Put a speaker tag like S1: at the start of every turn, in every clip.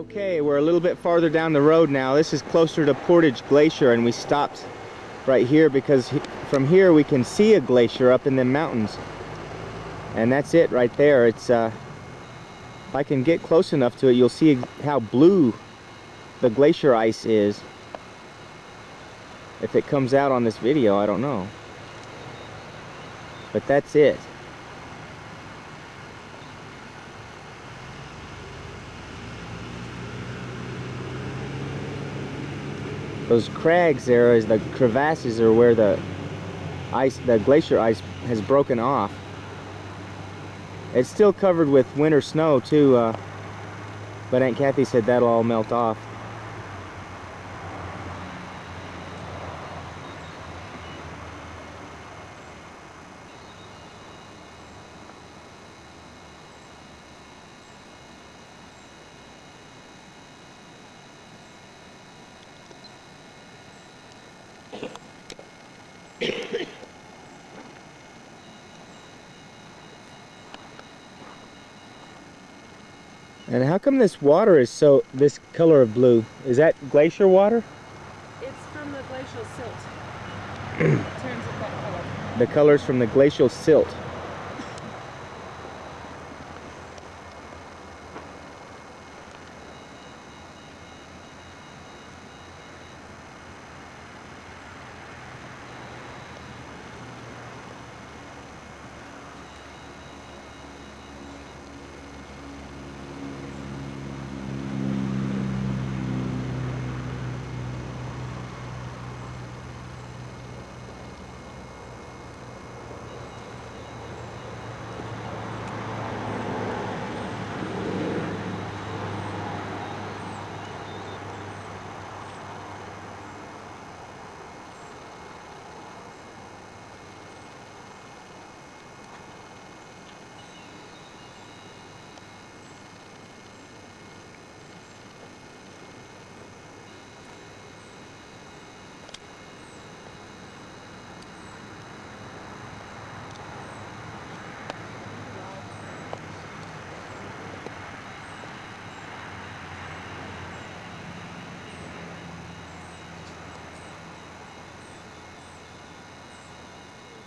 S1: Okay, we're a little bit farther down the road now. This is closer to Portage Glacier, and we stopped right here because from here we can see a glacier up in the mountains. And that's it right there. It's if I can get close enough to it, you'll see how blue the glacier ice is. If it comes out on this video, I don't know. But that's it. Those crags there, is the crevasses, are where the glacier ice has broken off. It's still covered with winter snow too, but Aunt Kathy said that'll all melt off. And how come this water is this color of blue? Is that glacier water?
S2: It's from the glacial silt. It turns it that color.
S1: The color's from the glacial silt.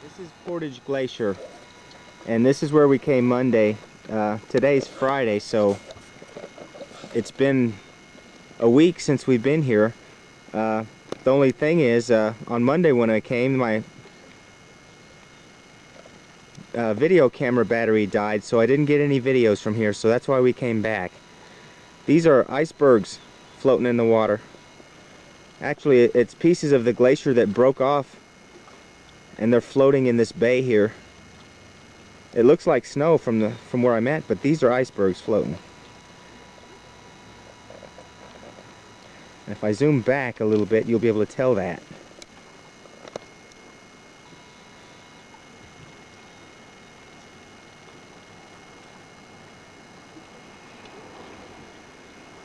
S1: This is Portage Glacier, and this is where we came Monday. Today's Friday, so it's been a week since we've been here. The only thing is, on Monday when I came, my video camera battery died, so I didn't get any videos from here, so that's why we came back. These are icebergs floating in the water. Actually, it's pieces of the glacier that broke off, and they're floating in this bay here. It looks like snow from where I'm at, but these are icebergs floating. And if I zoom back a little bit, you'll be able to tell that.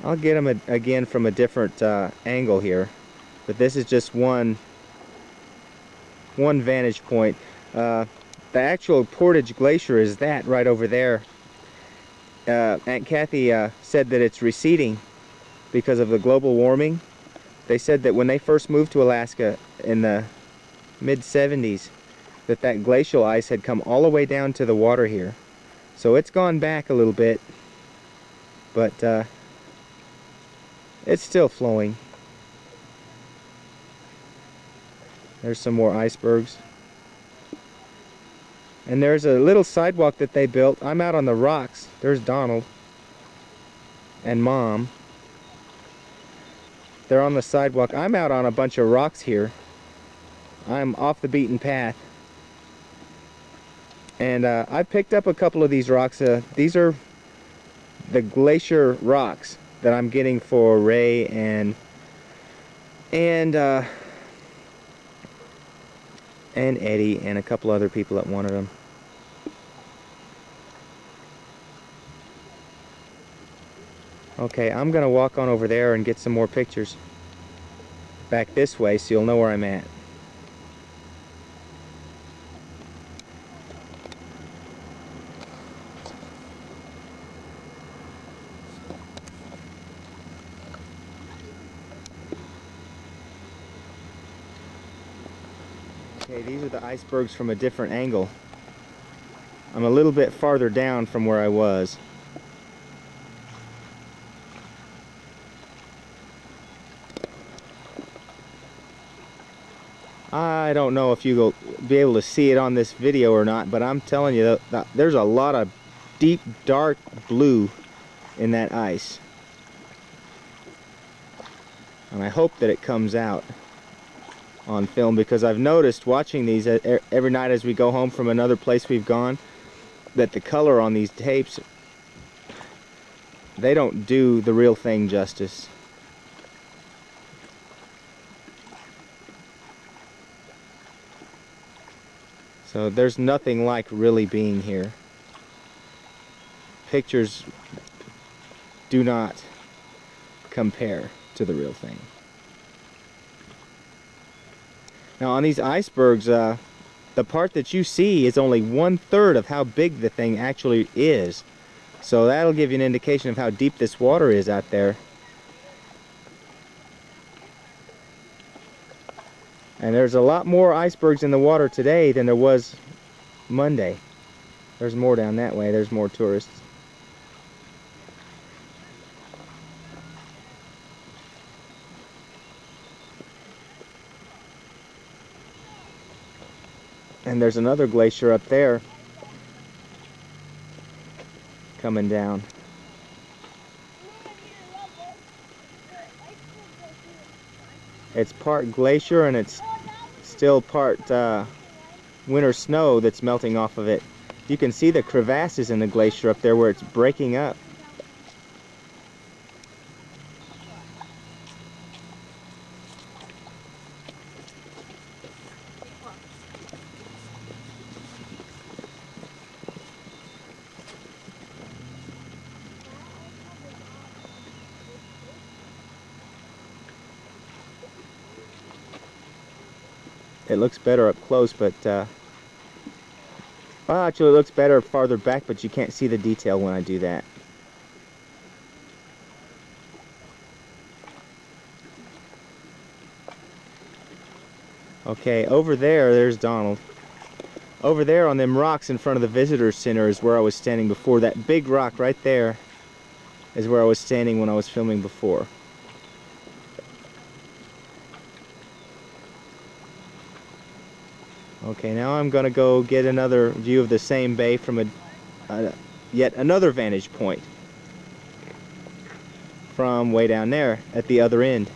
S1: I'll get them again from a different angle here, but this is just one vantage point. The actual Portage Glacier is that right over there. Aunt Kathy said that it's receding because of the global warming. They said that when they first moved to Alaska in the mid-70s, that glacial ice had come all the way down to the water here. So it's gone back a little bit, but it's still flowing. There's some more icebergs. And there's a little sidewalk that they built. I'm out on the rocks. There's Donald and Mom. They're on the sidewalk. I'm out on a bunch of rocks here. I'm off the beaten path. And I picked up a couple of these rocks. These are the glacier rocks that I'm getting for Ray and Eddie and a couple other people that wanted them. Okay, I'm gonna walk on over there and get some more pictures back this way so you'll know where I'm at. these are the icebergs from a different angle. I'm a little bit farther down from where I was. I don't know if you'll be able to see it on this video or not, but I'm telling you that there's a lot of deep, dark blue in that ice. And I hope that it comes out on film, because I've noticed watching these every night as we go home from another place we've gone, that the color on these tapes, they don't do the real thing justice. So there's nothing like really being here. Pictures do not compare to the real thing. Now on these icebergs, the part that you see is only 1/3 of how big the thing actually is. So that'll give you an indication of how deep this water is out there. And there's a lot more icebergs in the water today than there was Monday. There's more down that way. There's more tourists. And there's another glacier up there coming down. It's part glacier and it's still part winter snow that's melting off of it. You can see the crevasses in the glacier up there where it's breaking up. It looks better up close, but well, actually it looks better farther back, but you can't see the detail when I do that. Okay, over there's Donald. Over there on them rocks in front of the visitor center is where I was standing before. That big rock right there is where I was standing when I was filming before. Okay, now I'm gonna go get another view of the same bay from yet another vantage point from way down there at the other end.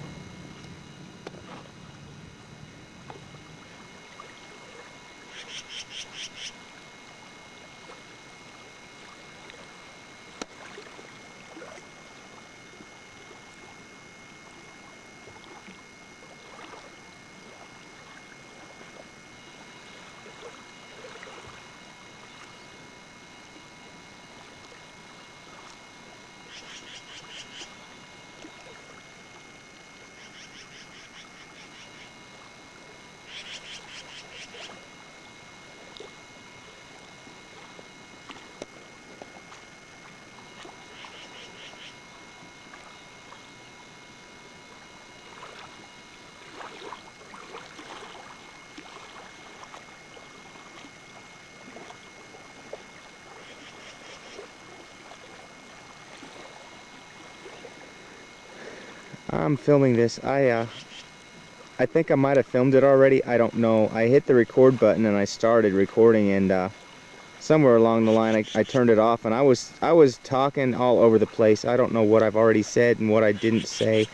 S1: I'm filming this. I think I might have filmed it already. I don't know. I hit the record button and I started recording, and somewhere along the line I turned it off, and I was talking all over the place. I don't know what I've already said and what I didn't say,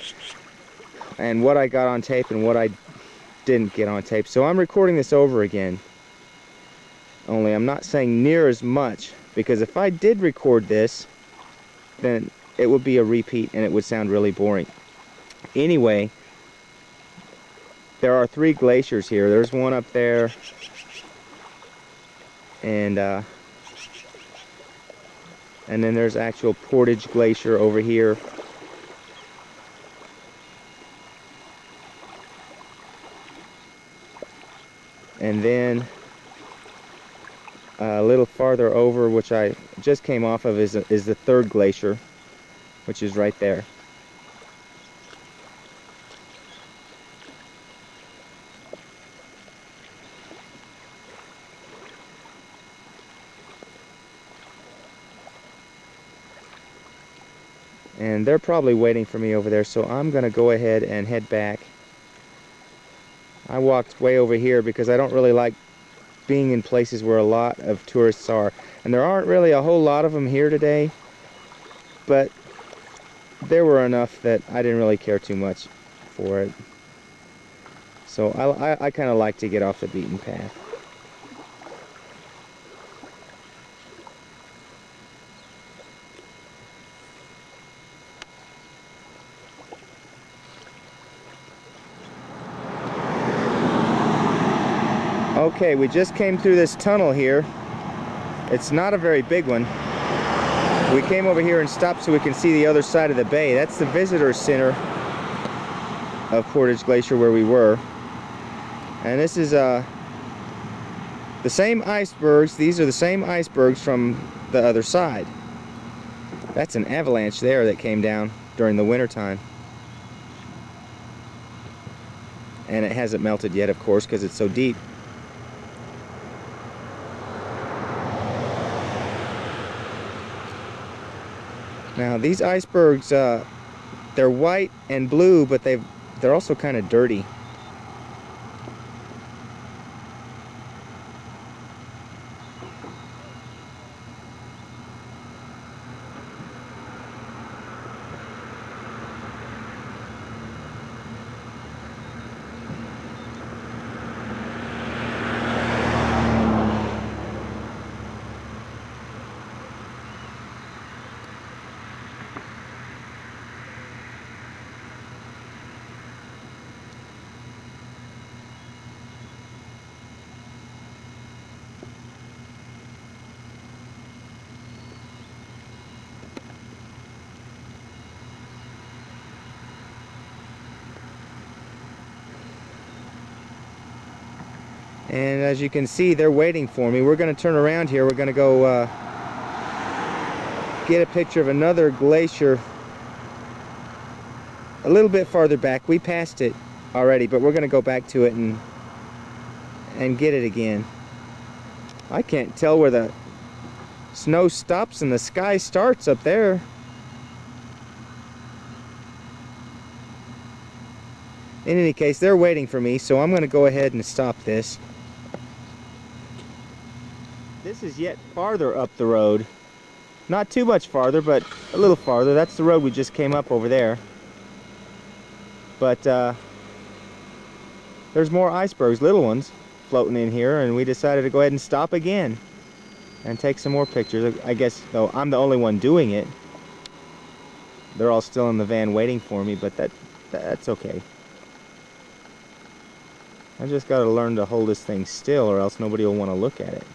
S1: and what I got on tape and what I didn't get on tape. So I'm recording this over again. Only I'm not saying near as much, because if I did record this, then it would be a repeat and it would sound really boring. Anyway, there are 3 glaciers here. There's one up there, and then there's actual Portage Glacier over here. And then a little farther over, which I just came off of, is the 3rd glacier, which is right there. And they're probably waiting for me over there, so I'm gonna go ahead and head back. I walked way over here because I don't really like being in places where a lot of tourists are. And there aren't really a whole lot of them here today, but there were enough that I didn't really care too much for it. So I kind of like to get off the beaten path. Okay, we just came through this tunnel here. It's not a very big one. We came over here and stopped so we can see the other side of the bay. That's the visitor center of Portage Glacier where we were. And this is the same icebergs. These are the same icebergs from the other side. That's an avalanche there that came down during the winter time. And it hasn't melted yet, of course, because it's so deep. Now these icebergs, they're white and blue, but they're also kind of dirty. And as you can see, they're waiting for me. We're going to turn around here. We're going to go get a picture of another glacier a little bit farther back. We passed it already, but we're going to go back to it and get it again. I can't tell where the snow stops and the sky starts up there. In any case, they're waiting for me, so I'm going to go ahead and stop this. This is yet farther up the road. Not too much farther, but a little farther. That's the road we just came up over there. But there's more icebergs, little ones, floating in here, and we decided to go ahead and stop again and take some more pictures. I guess, though, I'm the only one doing it. They're all still in the van waiting for me, but that's okay. I just got to learn to hold this thing still, or else nobody will want to look at it.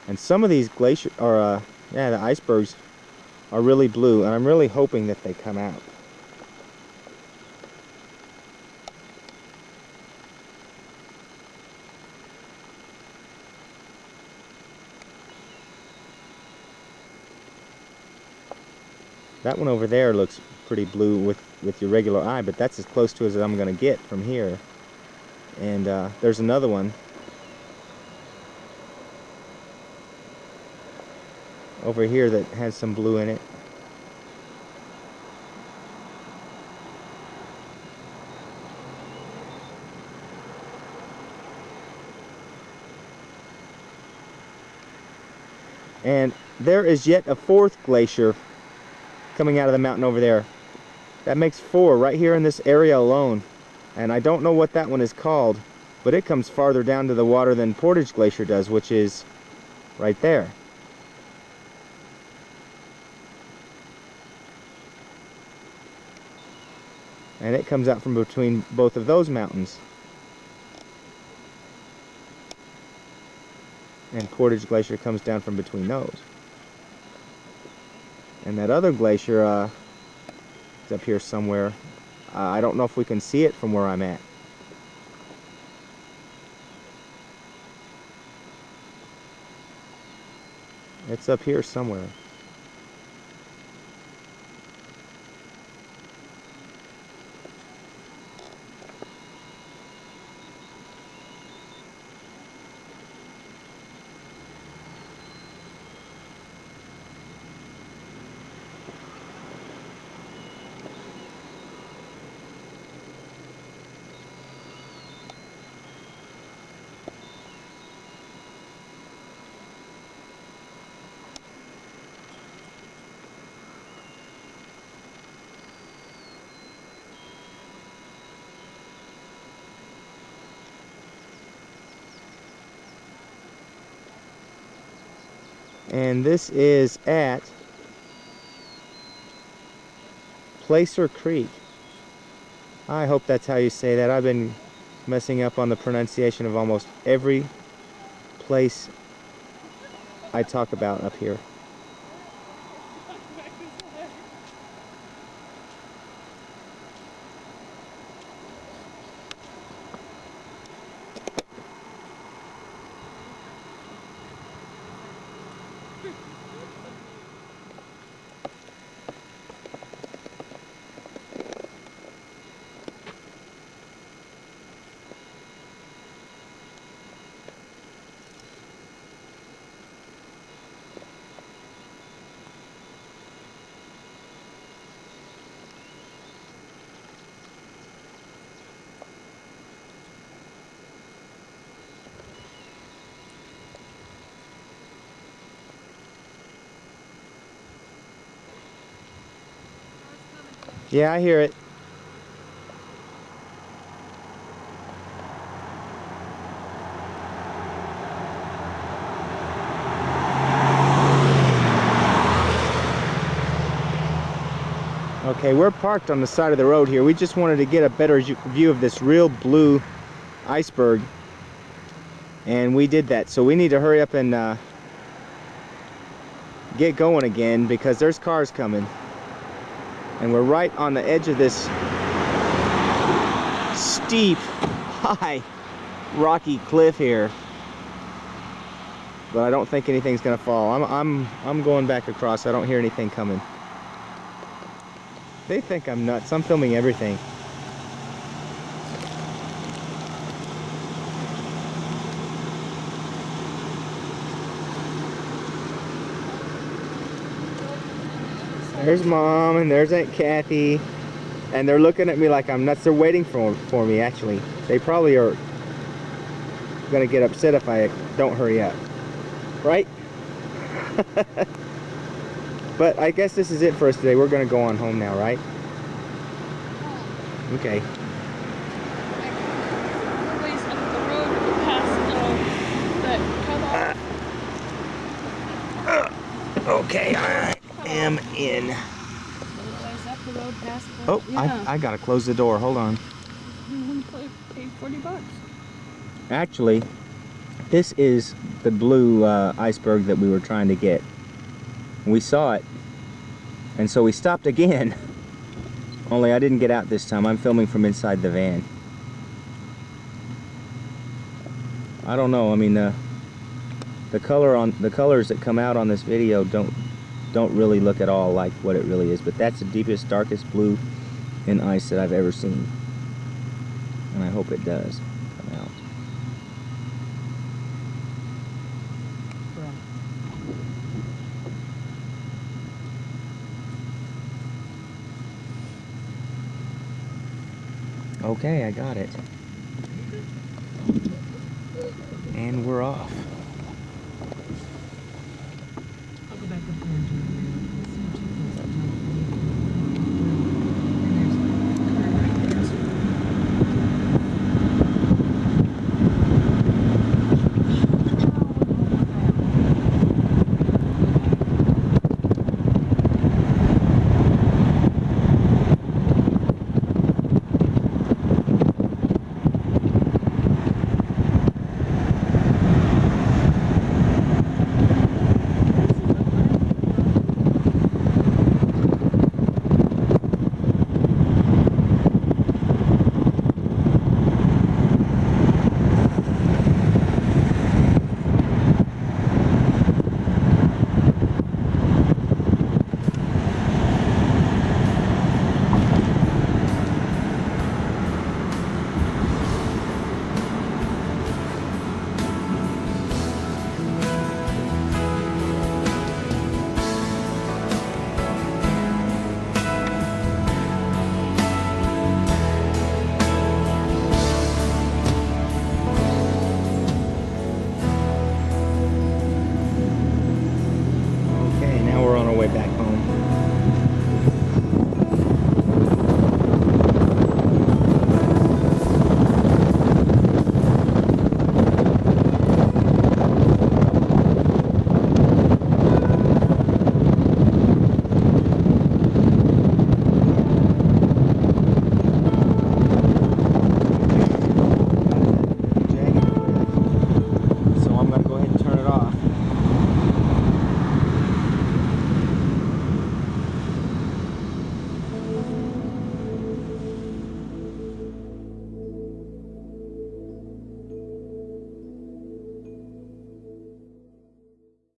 S1: And some of these glaciers, or yeah, the icebergs are really blue, and I'm really hoping that they come out. That one over there looks pretty blue with your regular eye, but that's as close to as I'm going to get from here. And there's another one over here that has some blue in it. And there is yet a fourth glacier coming out of the mountain over there. That makes 4 right here in this area alone. And I don't know what that one is called, but it comes farther down to the water than Portage Glacier does, which is right there. And it comes out from between both of those mountains. And Portage Glacier comes down from between those. And that other glacier is up here somewhere. I don't know if we can see it from where I'm at. It's up here somewhere. And this is at Placer Creek. I hope that's how you say that. I've been messing up on the pronunciation of almost every place I talk about up here. Yeah, I hear it. Okay, we're parked on the side of the road here. We just wanted to get a better view of this real blue iceberg, and we did that. So we need to hurry up and get going again because there's cars coming. And we're right on the edge of this steep, high, rocky cliff here. But I don't think anything's gonna fall. I'm going back across. I don't hear anything coming. They think I'm nuts. I'm filming everything. There's Mom and there's Aunt Kathy, and they're looking at me like I'm nuts. They're waiting for me, actually. They probably are gonna get upset if I don't hurry up, right? But I guess this is it for us today. We're gonna go on home now, right? Okay. Okay, I am in. Oh, yeah. I gotta close the door. Hold on.
S2: Paid $40.
S1: Actually, this is the blue iceberg that we were trying to get. We saw it, and so we stopped again. Only I didn't get out this time. I'm filming from inside the van. I don't know. I mean, the colors that come out on this video don't really look at all like what it really is. But that's the deepest, darkest blue in ice that I've ever seen, and I hope it does come out. Okay, I got it. And we're off.